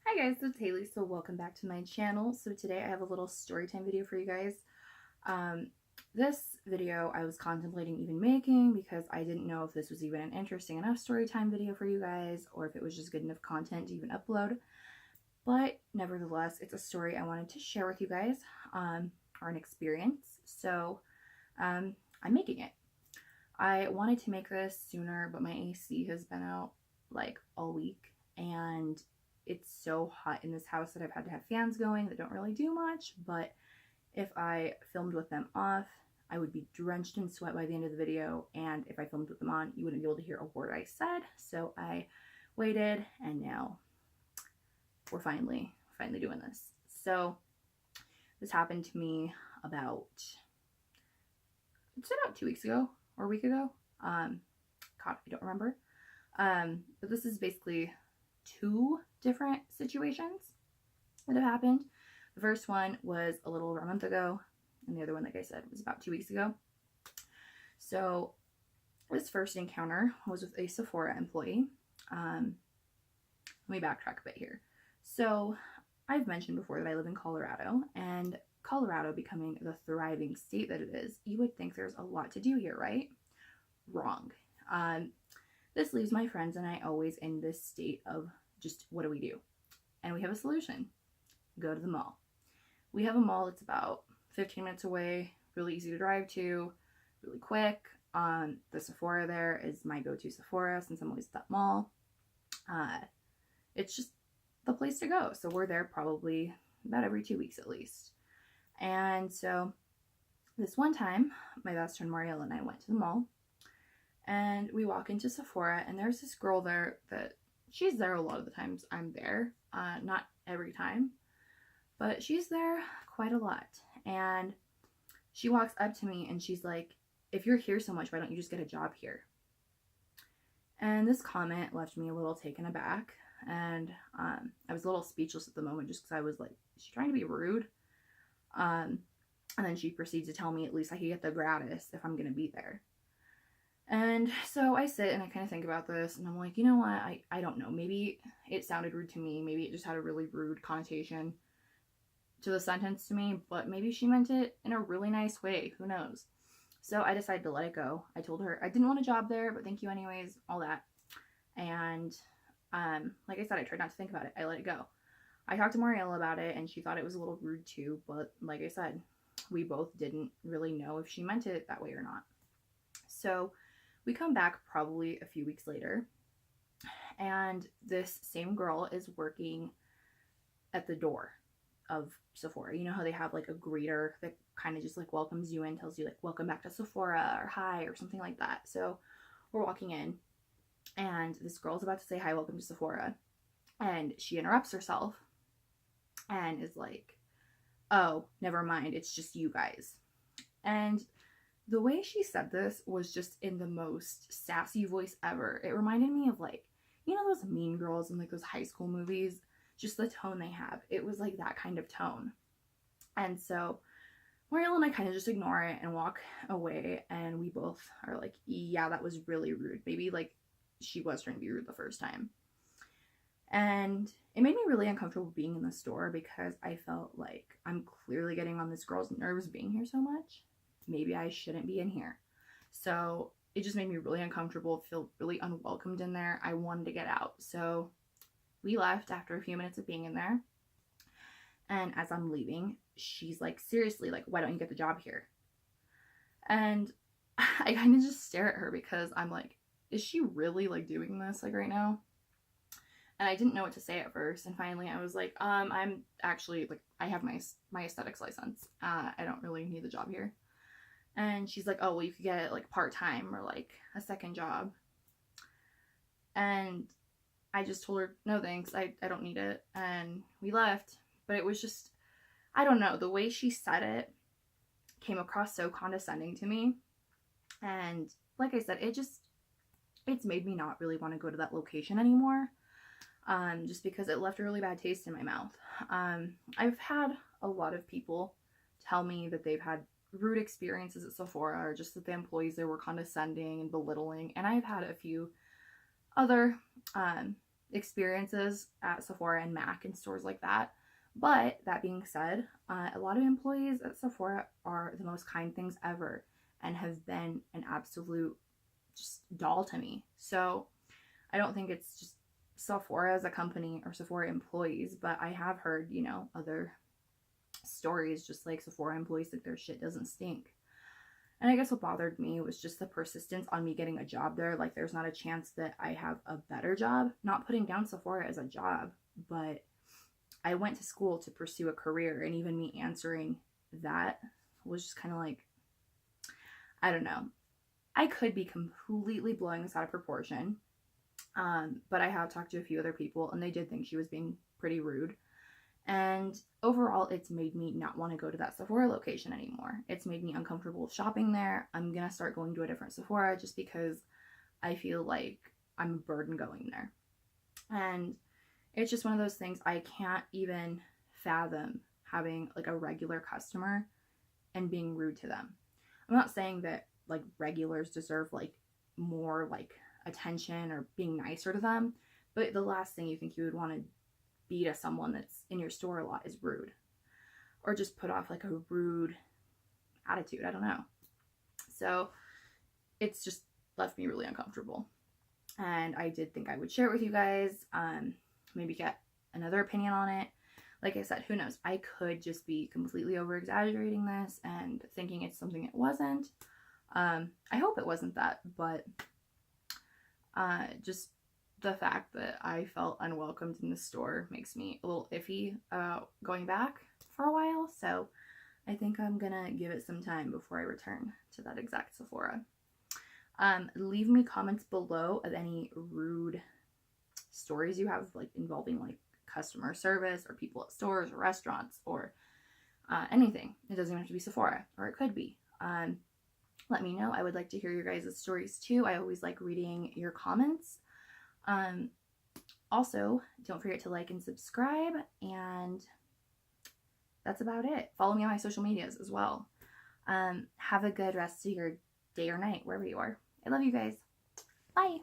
Hi guys, it's Hailey, so welcome back to my channel. So today I have a little story time video for you guys. This video I was contemplating even making because I didn't know if this was even an interesting enough story time video for you guys or if it was just good enough content to even upload. But nevertheless, it's a story I wanted to share with you guys, or an experience. So I'm making it. I wanted to make this sooner, but my AC has been out like all week and it's so hot in this house that I've had to have fans going that don't really do much, but if I filmed with them off, I would be drenched in sweat by the end of the video, and if I filmed with them on, you wouldn't be able to hear a word I said. So I waited, and now we're finally doing this. So this happened to me about 2 weeks ago or a week ago. God, I don't remember. But this is basically two different situations that have happened. The first one was a little over a month ago, and the other one, like I said, was about 2 weeks ago. So this first encounter was with a Sephora employee. Let me backtrack a bit here. So I've mentioned before that I live in Colorado, and Colorado becoming the thriving state that it is, you would think there's a lot to do here, right? Wrong. This leaves my friends and I always in this state of just, what do we do? And we have a solution. Go to the mall. We have a mall that's about 15 minutes away, really easy to drive to, really quick. The Sephora there is my go-to Sephora since I'm always at that mall. It's just the place to go. So we're there probably about every 2 weeks at least. And so this one time, my best friend Mariella and I went to the mall, and we walk into Sephora, and there's this girl there that she's there a lot of the times I'm there. Not every time, but she's there quite a lot. And she walks up to me and she's like, if you're here so much, why don't you just get a job here? And this comment left me a little taken aback. And I was a little speechless at the moment just because I was like, is she trying to be rude? And then she proceeds to tell me at least I could get the gratis if I'm going to be there. And so I sit and I kind of think about this, and I'm like, you know what, I don't know, maybe it sounded rude to me, maybe it just had a really rude connotation to the sentence to me, but maybe she meant it in a really nice way, who knows. So I decided to let it go. I told her I didn't want a job there, but thank you anyways, all that. And like I said, I tried not to think about it. I let it go. I talked to Mariella about it, and she thought it was a little rude too, but like I said, we both didn't really know if she meant it that way or not. So we come back probably a few weeks later, and this same girl is working at the door of Sephora. You know how they have like a greeter that kind of just like welcomes you in, tells you like, welcome back to Sephora, or hi, or something like that. So we're walking in, and this girl's about to say hi, welcome to Sephora, and she interrupts herself and is like, oh, never mind, it's just you guys. And the way she said this was just in the most sassy voice ever. It reminded me of like, you know those Mean Girls in like those high school movies? Just the tone they have. It was like that kind of tone. And so Mariel and I kind of just ignore it and walk away, and we both are like, yeah, that was really rude. Maybe like she was trying to be rude the first time. And it made me really uncomfortable being in the store because I felt like I'm clearly getting on this girl's nerves being here so much. Maybe I shouldn't be in here. So it just made me really uncomfortable, feel really unwelcomed in there. I wanted to get out. So we left after a few minutes of being in there. And as I'm leaving, she's like, seriously, like, why don't you get the job here? And I kind of just stare at her because I'm like, is she really like doing this like right now? And I didn't know what to say at first. And finally I was like, I'm actually like, I have my aesthetics license. I don't really need the job here. And she's like, oh, well, you could get it like part-time or like a second job. And I just told her, no thanks, I don't need it. And we left. But it was just, I don't know, the way she said it came across so condescending to me. And like I said, it's made me not really want to go to that location anymore. Just because it left a really bad taste in my mouth. I've had a lot of people tell me that they've had rude experiences at Sephora, or just that the employees there were condescending and belittling, and I've had a few other experiences at Sephora and MAC and stores like that. But that being said, a lot of employees at Sephora are the most kind things ever and have been an absolute just doll to me. So I don't think it's just Sephora as a company or Sephora employees, but I have heard, you know, other stories just like Sephora employees think their shit doesn't stink. And I guess what bothered me was just the persistence on me getting a job there. Like, there's not a chance that I have a better job. Not putting down Sephora as a job, but I went to school to pursue a career, and even me answering that was just kind of like, I don't know. I could be completely blowing this out of proportion, but I have talked to a few other people, and they did think she was being pretty rude. And overall, it's made me not want to go to that Sephora location anymore. It's made me uncomfortable shopping there. I'm going to start going to a different Sephora just because I feel like I'm a burden going there. And it's just one of those things I can't even fathom having like a regular customer and being rude to them. I'm not saying that like regulars deserve like more like attention or being nicer to them, but the last thing you think you would want to be to someone that's in your store a lot is rude, or just put off like a rude attitude. I don't know. So it's just left me really uncomfortable, and I did think I would share it with you guys, maybe get another opinion on it. Like I said, who knows? I could just be completely over exaggerating this and thinking it's something it wasn't. I hope it wasn't that, but just the fact that I felt unwelcomed in the store makes me a little iffy going back for a while. So I think I'm gonna give it some time before I return to that exact Sephora. Leave me comments below of any rude stories you have, like involving like customer service or people at stores or restaurants or anything. It doesn't even have to be Sephora, or it could be. Let me know. I would like to hear your guys' stories too. I always like reading your comments. Also, don't forget to like and subscribe, and that's about it. Follow me on my social medias as well. Have a good rest of your day or night, wherever you are. I love you guys. Bye.